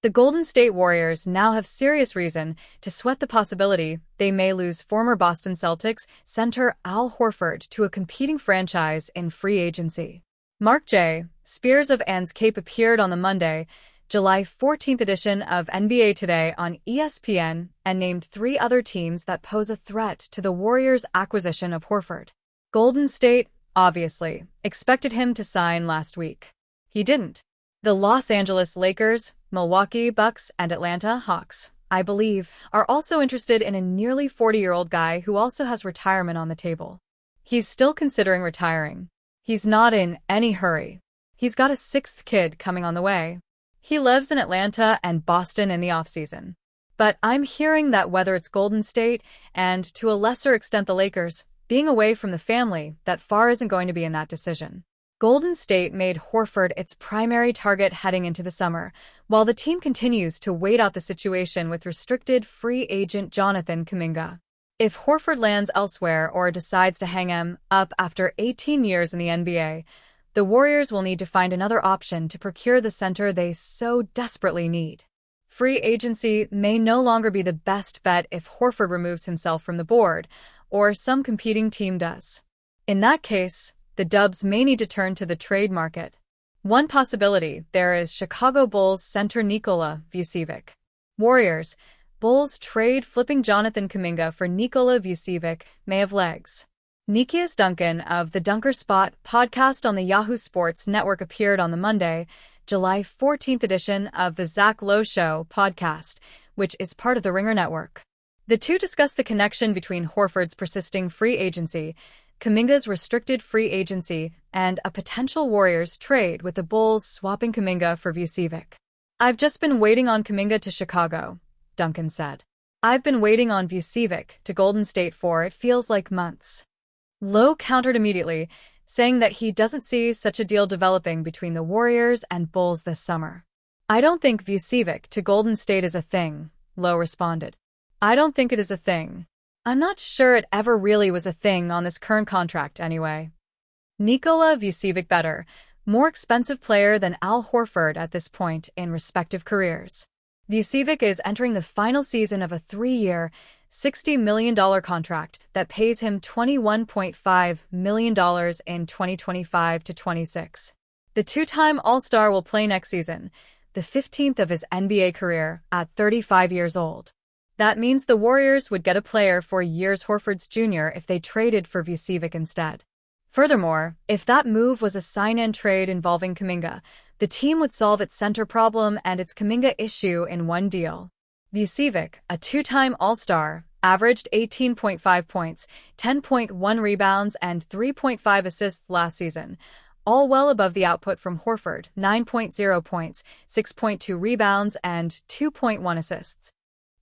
The Golden State Warriors now have serious reason to sweat the possibility they may lose former Boston Celtics center Al Horford to a competing franchise in free agency. Mark J. Spears of Anscape appeared on the Monday, July 14th edition of NBA Today on ESPN and named 3 other teams that pose a threat to the Warriors' acquisition of Horford. Golden State, obviously, expected him to sign last week. He didn't. The Los Angeles Lakers, Milwaukee Bucks, and Atlanta Hawks, I believe, are also interested in a nearly 40-year-old guy who also has retirement on the table. He's still considering retiring. He's not in any hurry. He's got a 6th kid coming on the way. He lives in Atlanta and Boston in the offseason. But I'm hearing that whether it's Golden State and, to a lesser extent, the Lakers, being away from the family that far isn't going to be in that decision. Golden State made Horford its primary target heading into the summer, while the team continues to wait out the situation with restricted free agent Jonathan Kuminga. If Horford lands elsewhere or decides to hang him up after 18 years in the NBA, the Warriors will need to find another option to procure the center they so desperately need. Free agency may no longer be the best bet if Horford removes himself from the board, or some competing team does. In that case, the Dubs may need to turn to the trade market. One possibility there is Chicago Bulls center Nikola Vucevic. Warriors, Bulls trade flipping Jonathan Kuminga for Nikola Vucevic may have legs. Nikias Duncan of the Dunker Spot podcast on the Yahoo Sports Network appeared on the Monday, July 14th edition of the Zach Lowe Show podcast, which is part of the Ringer Network. The two discussed the connection between Horford's persisting free agency, Kuminga's restricted free agency, and a potential Warriors trade with the Bulls swapping Kuminga for Vucevic. "I've just been waiting on Kuminga to Chicago," Duncan said. "I've been waiting on Vucevic to Golden State for it feels like months." Lowe countered immediately, saying that he doesn't see such a deal developing between the Warriors and Bulls this summer. "I don't think Vucevic to Golden State is a thing," Lowe responded. "I don't think it is a thing. I'm not sure it ever really was a thing on this current contract anyway." Nikola Vucevic better, more expensive player than Al Horford at this point in respective careers. Vucevic is entering the final season of a 3-year, $60 million contract that pays him $21.5 million in 2025 to 26. The 2-time All-Star will play next season, the 15th of his NBA career, at 35 years old. That means the Warriors would get a player for years Horford's junior if they traded for Vucevic instead. Furthermore, if that move was a sign-and trade involving Kuminga, the team would solve its center problem and its Kuminga issue in one deal. Vucevic, a 2-time All-Star, averaged 18.5 points, 10.1 rebounds, and 3.5 assists last season, all well above the output from Horford, 9.0 points, 6.2 rebounds, and 2.1 assists.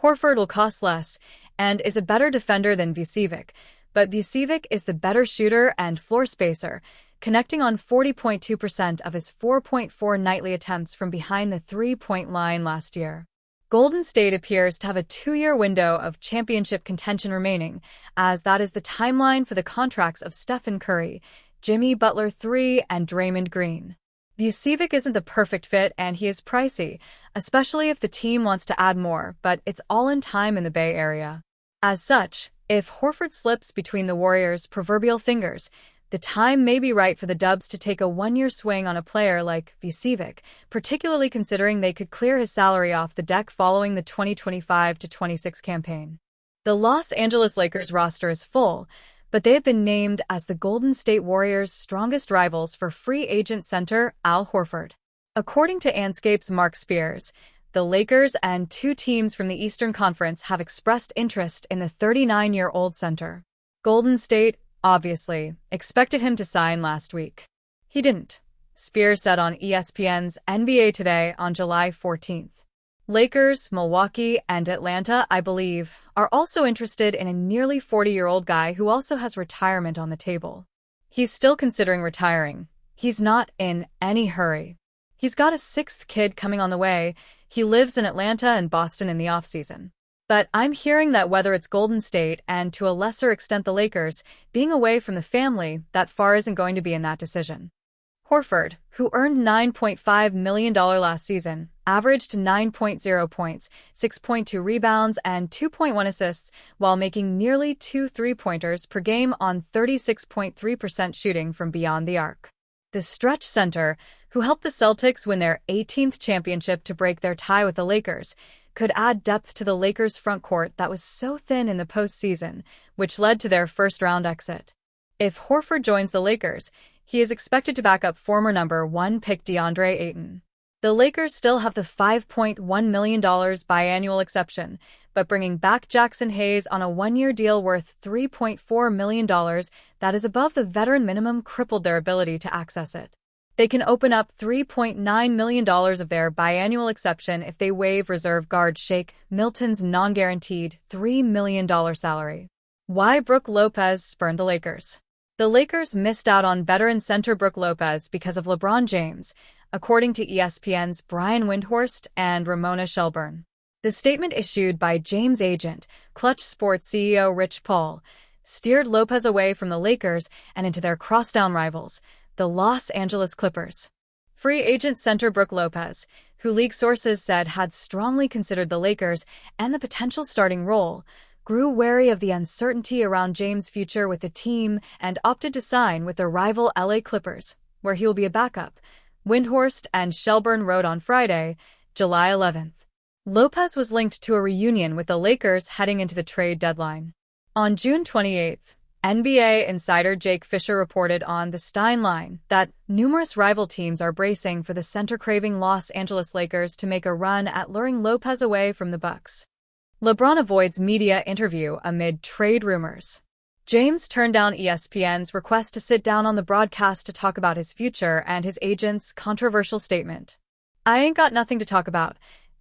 Horford will cost less and is a better defender than Vucevic, but Vucevic is the better shooter and floor spacer, connecting on 40.2% of his 4.4 nightly attempts from behind the three-point line last year. Golden State appears to have a 2-year window of championship contention remaining, as that is the timeline for the contracts of Stephen Curry, Jimmy Butler III, and Draymond Green. Vucevic isn't the perfect fit and he is pricey, especially if the team wants to add more, but it's all in time in the Bay Area. As such, if Horford slips between the Warriors' proverbial fingers, the time may be right for the Dubs to take a 1-year swing on a player like Vucevic, particularly considering they could clear his salary off the deck following the 2025-26 campaign. The Los Angeles Lakers roster is full, but they have been named as the Golden State Warriors' strongest rivals for free agent center Al Horford. According to Anscape's Mark Spears, the Lakers and 2 teams from the Eastern Conference have expressed interest in the 39-year-old center. Golden State, obviously, expected him to sign last week. He didn't, Spears said on ESPN's NBA Today on July 14th. Lakers, Milwaukee, and Atlanta, I believe, are also interested in a nearly 40-year-old guy who also has retirement on the table. He's still considering retiring. He's not in any hurry. He's got a 6th kid coming on the way. He lives in Atlanta and Boston in the offseason. But I'm hearing that whether it's Golden State and, to a lesser extent, the Lakers, being away from the family that far isn't going to be in that decision. Horford, who earned $9.5 million last season, averaged 9.0 points, 6.2 rebounds, and 2.1 assists, while making nearly 2 three-pointers per game on 36.3% shooting from beyond the arc. The stretch center, who helped the Celtics win their 18th championship to break their tie with the Lakers, could add depth to the Lakers' front court that was so thin in the postseason, which led to their first-round exit. If Horford joins the Lakers, he is expected to back up former number 1 pick DeAndre Ayton. The Lakers still have the $5.1 million biannual exception, but bringing back Jackson Hayes on a one-year deal worth $3.4 million that is above the veteran minimum crippled their ability to access it. They can open up $3.9 million of their biannual exception if they waive reserve guard Shake Milton's non-guaranteed $3 million salary. Why Brook Lopez spurned the Lakers? The Lakers missed out on veteran center Brook Lopez because of LeBron James, according to ESPN's Brian Windhorst and Ramona Shelburne. The statement issued by James' agent, Clutch Sports CEO Rich Paul, steered Lopez away from the Lakers and into their crosstown rivals, the Los Angeles Clippers. Free agent center Brook Lopez, who league sources said had strongly considered the Lakers and the potential starting role, grew wary of the uncertainty around James' future with the team and opted to sign with the rival LA Clippers, where he will be a backup, Windhorst and Shelburne wrote on Friday, July 11th. Lopez was linked to a reunion with the Lakers heading into the trade deadline. On June 28th, NBA insider Jake Fisher reported on the Stein Line that numerous rival teams are bracing for the center-craving Los Angeles Lakers to make a run at luring Lopez away from the Bucks. LeBron avoids media interview amid trade rumors. James turned down ESPN's request to sit down on the broadcast to talk about his future and his agent's controversial statement. "I ain't got nothing to talk about,"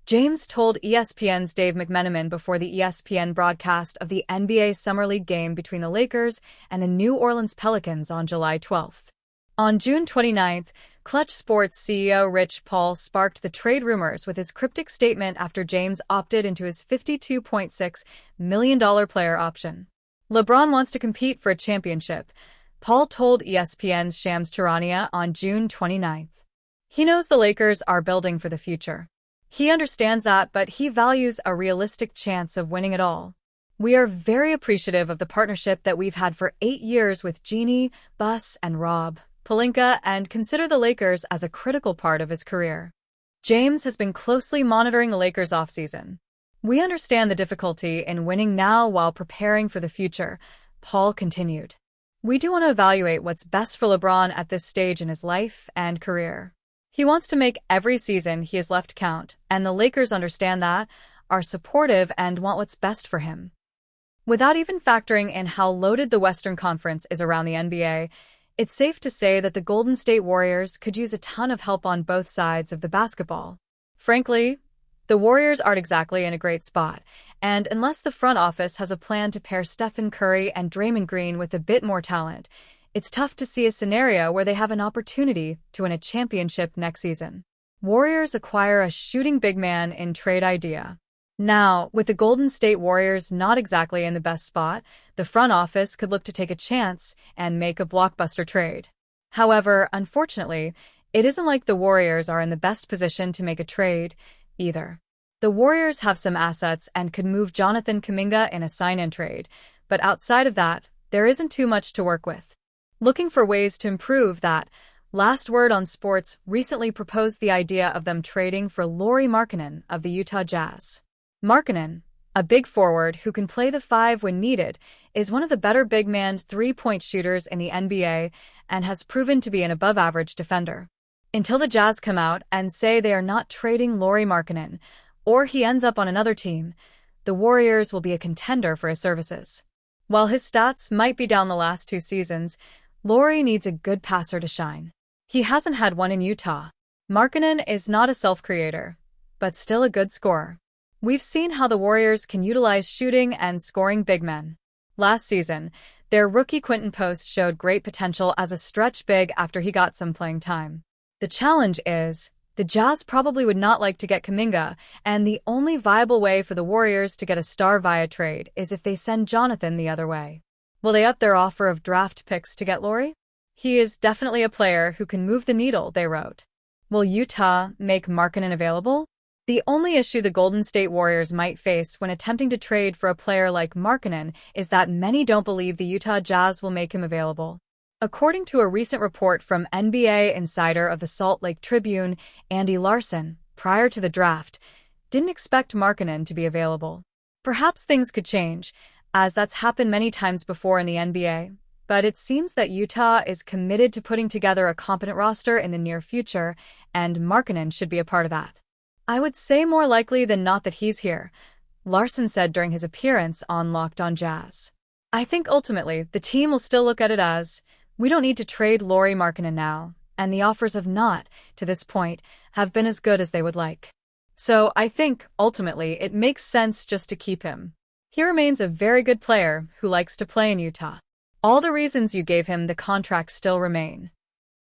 James told ESPN's Dave McMenamin before the ESPN broadcast of the NBA Summer League game between the Lakers and the New Orleans Pelicans on July 12th. On June 29th, Clutch Sports CEO Rich Paul sparked the trade rumors with his cryptic statement after James opted into his $52.6 million player option. "LeBron wants to compete for a championship," Paul told ESPN's Shams Charania on June 29th. "He knows the Lakers are building for the future. He understands that, but he values a realistic chance of winning it all. We are very appreciative of the partnership that we've had for 8 years with Jeannie, Bus, and Rob Pelinka, and consider the Lakers as a critical part of his career." James has been closely monitoring the Lakers offseason. "We understand the difficulty in winning now while preparing for the future," Paul continued. "We do want to evaluate what's best for LeBron at this stage in his life and career. He wants to make every season he has left count, and the Lakers understand that, are supportive, and want what's best for him." Without even factoring in how loaded the Western Conference is around the NBA, it's safe to say that the Golden State Warriors could use a ton of help on both sides of the basketball. Frankly, the Warriors aren't exactly in a great spot, and unless the front office has a plan to pair Stephen Curry and Draymond Green with a bit more talent, it's tough to see a scenario where they have an opportunity to win a championship next season. Warriors acquire a shooting big man in trade idea. Now, with the Golden State Warriors not exactly in the best spot, the front office could look to take a chance and make a blockbuster trade. However, unfortunately, it isn't like the Warriors are in the best position to make a trade, either. The Warriors have some assets and could move Jonathan Kuminga in a sign-in trade, but outside of that, there isn't too much to work with. Looking for ways to improve that, Last Word on Sports recently proposed the idea of them trading for Lauri Markkanen of the Utah Jazz. Markkanen, a big forward who can play the 5 when needed, is one of the better big-man three-point shooters in the NBA and has proven to be an above-average defender. Until the Jazz come out and say they are not trading Lauri Markkanen, or he ends up on another team, the Warriors will be a contender for his services. While his stats might be down the last 2 seasons, Lauri needs a good passer to shine. He hasn't had one in Utah. Markkanen is not a self-creator, but still a good scorer. We've seen how the Warriors can utilize shooting and scoring big men. Last season, their rookie Quinton Post showed great potential as a stretch big after he got some playing time. The challenge is, the Jazz probably would not like to get Kuminga, and the only viable way for the Warriors to get a star via trade is if they send Jonathan the other way. Will they up their offer of draft picks to get Lauri? He is definitely a player who can move the needle, they wrote. Will Utah make Markkanen available? The only issue the Golden State Warriors might face when attempting to trade for a player like Markkanen is that many don't believe the Utah Jazz will make him available. According to a recent report from NBA insider of the Salt Lake Tribune, Andy Larson, prior to the draft, didn't expect Markkanen to be available. Perhaps things could change, as that's happened many times before in the NBA, but it seems that Utah is committed to putting together a competent roster in the near future, and Markkanen should be a part of that. I would say more likely than not that he's here, Larson said during his appearance on Locked On Jazz. I think ultimately the team will still look at it as, we don't need to trade Lauri Markkanen now, and the offers have not, to this point, have been as good as they would like. So I think, ultimately, it makes sense just to keep him. He remains a very good player who likes to play in Utah. All the reasons you gave him the contract still remain.